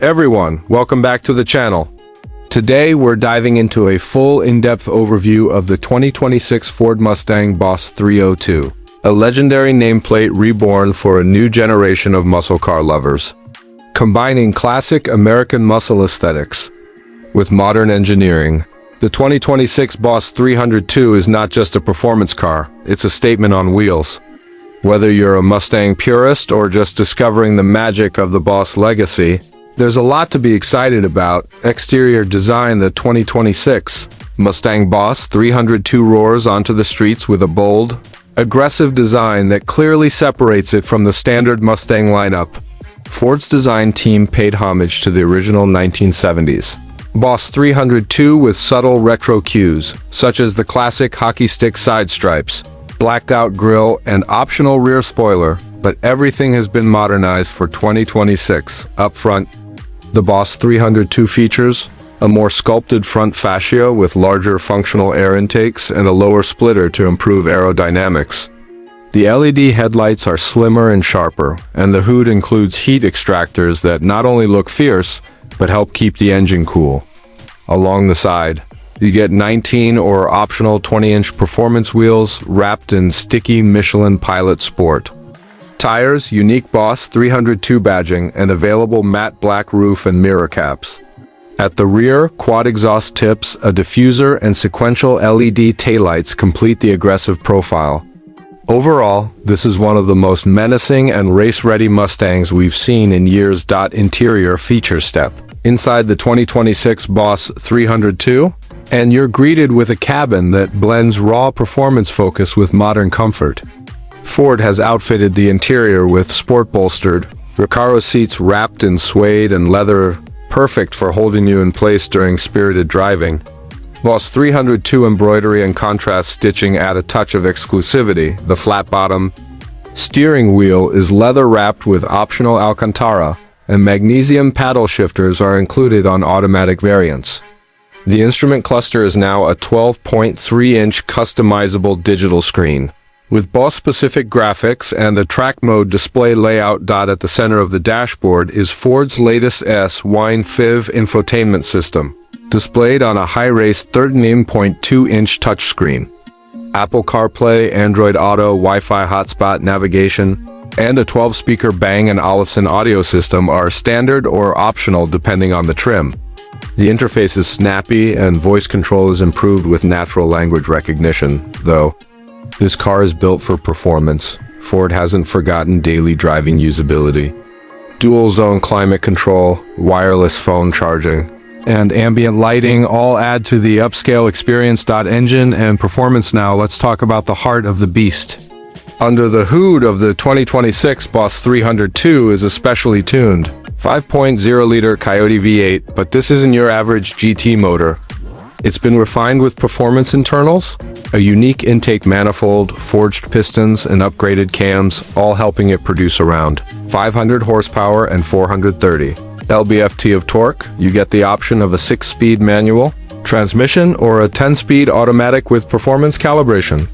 Everyone, welcome back to the channel. Today we're diving into a full in-depth overview of the 2026 Ford Mustang Boss 302, a legendary nameplate reborn for a new generation of muscle car lovers. Combining classic American muscle aesthetics with modern engineering, the 2026 Boss 302 is not just a performance car, it's a statement on wheels. Whether you're a Mustang purist or just discovering the magic of the Boss legacy, there's a lot to be excited about. Exterior design. The 2026 Mustang Boss 302 roars onto the streets with a bold, aggressive design that clearly separates it from the standard Mustang lineup. Ford's design team paid homage to the original 1970s Boss 302 with subtle retro cues, such as the classic hockey stick side stripes, blacked-out grille, and optional rear spoiler, but everything has been modernized for 2026. Up front, the Boss 302 features a more sculpted front fascia with larger functional air intakes and a lower splitter to improve aerodynamics. The LED headlights are slimmer and sharper, and the hood includes heat extractors that not only look fierce, but help keep the engine cool. Along the side, you get 19 or optional 20-inch performance wheels wrapped in sticky Michelin Pilot Sport. Tires, unique Boss 302 badging, and available matte black roof and mirror caps. At the rear, quad exhaust tips, a diffuser, and sequential LED taillights complete the aggressive profile. Overall, this is one of the most menacing and race-ready Mustangs we've seen in years. Interior feature step inside the 2026 Boss 302, and you're greeted with a cabin that blends raw performance focus with modern comfort. Ford has outfitted the interior with sport-bolstered Recaro seats wrapped in suede and leather, perfect for holding you in place during spirited driving. Boss 302 embroidery and contrast stitching add a touch of exclusivity. The flat-bottom steering wheel is leather-wrapped with optional Alcantara, and magnesium paddle shifters are included on automatic variants. The instrument cluster is now a 12.3-inch customizable digital screen, with Boss-specific graphics and a track mode display layout. At the center of the dashboard is Ford's latest S-Wine-FIV infotainment system, displayed on a high-res 13.2-inch touchscreen. Apple CarPlay, Android Auto, Wi-Fi hotspot navigation, and a 12-speaker Bang & Olufsen audio system are standard or optional depending on the trim. The interface is snappy and voice control is improved with natural language recognition, though this car is built for performance. Ford hasn't forgotten daily driving usability. Dual-zone climate control, wireless phone charging, and ambient lighting all add to the upscale experience. Engine and performance. Now let's talk about the heart of the beast. Under the hood of the 2026 Boss 302 is a specially tuned 5.0-liter Coyote V8, but this isn't your average GT motor. It's been refined with performance internals, a unique intake manifold, forged pistons, and upgraded cams, all helping it produce around 500 horsepower and 430 lb-ft of torque. You get the option of a 6-speed manual transmission or a 10-speed automatic with performance calibration.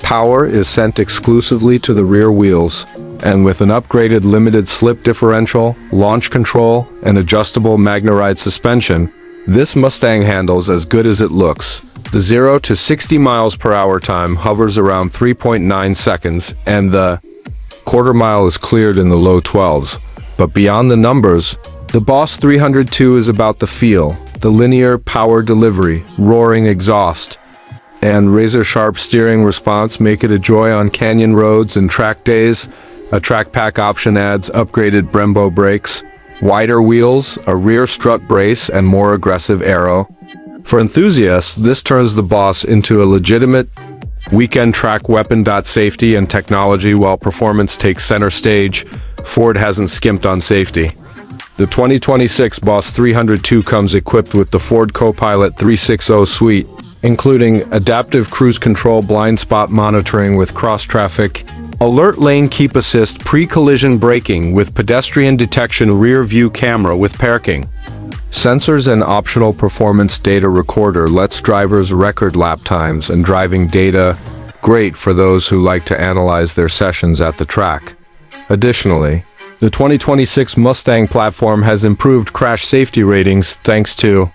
Power is sent exclusively to the rear wheels, and with an upgraded limited slip differential, launch control, and adjustable MagneRide suspension, this Mustang handles as good as it looks. The 0 to 60 miles per hour time hovers around 3.9 seconds, and the quarter mile is cleared in the low 12s. But beyond the numbers, the Boss 302 is about the feel, the linear power delivery, roaring exhaust, and razor-sharp steering response make it a joy on canyon roads and track days. A track pack option adds upgraded Brembo brakes, wider wheels, a rear strut brace, and more aggressive aero. For enthusiasts, this turns the Boss into a legitimate weekend track weapon. Safety and technology. While performance takes center stage, Ford hasn't skimped on safety. The 2026 Boss 302 comes equipped with the Ford Co-Pilot 360 suite, including adaptive cruise control, blind spot monitoring with cross-traffic, alert lane keep assist, pre-collision braking with pedestrian detection, rear view camera with parking sensors, and optional performance data recorder lets drivers record lap times and driving data, great for those who like to analyze their sessions at the track. Additionally, The 2026 Mustang platform has improved crash safety ratings thanks to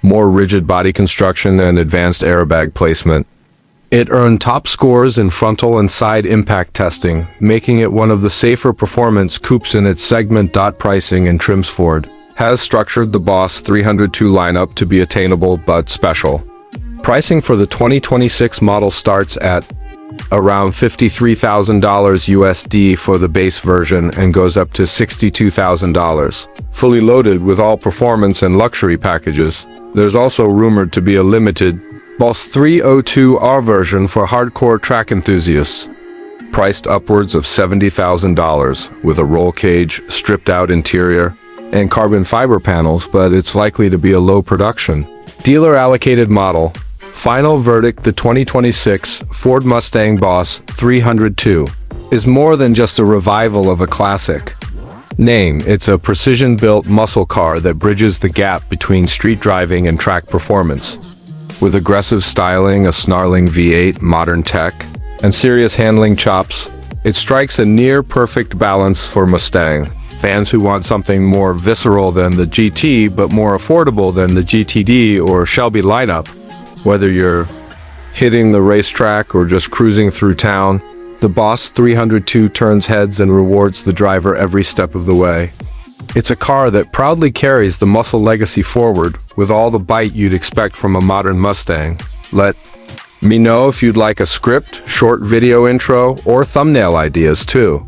more rigid body construction and advanced airbag placement. It earned top scores in frontal and side impact testing, making it one of the safer performance coupes in its segment. Pricing and trims. Ford has structured the Boss 302 lineup to be attainable but special. Pricing for the 2026 model starts at around $53,000 USD for the base version and goes up to $62,000. Fully loaded with all performance and luxury packages. There's also rumored to be a limited Boss 302R version for hardcore track enthusiasts, priced upwards of $70,000 with a roll cage, stripped out interior, and carbon fiber panels, but it's likely to be a low production. Dealer allocated model. Final verdict: the 2026 Ford Mustang Boss 302 is more than just a revival of a classic. It's a precision-built muscle car that bridges the gap between street driving and track performance. With aggressive styling, a snarling V8, modern tech, and serious handling chops, it strikes a near-perfect balance for Mustang fans who want something more visceral than the GT but more affordable than the GTD or Shelby lineup. Whether you're hitting the racetrack or just cruising through town, the Boss 302 turns heads and rewards the driver every step of the way. It's a car that proudly carries the muscle legacy forward with all the bite you'd expect from a modern Mustang. Let me know if you'd like a script, short video intro, or thumbnail ideas too.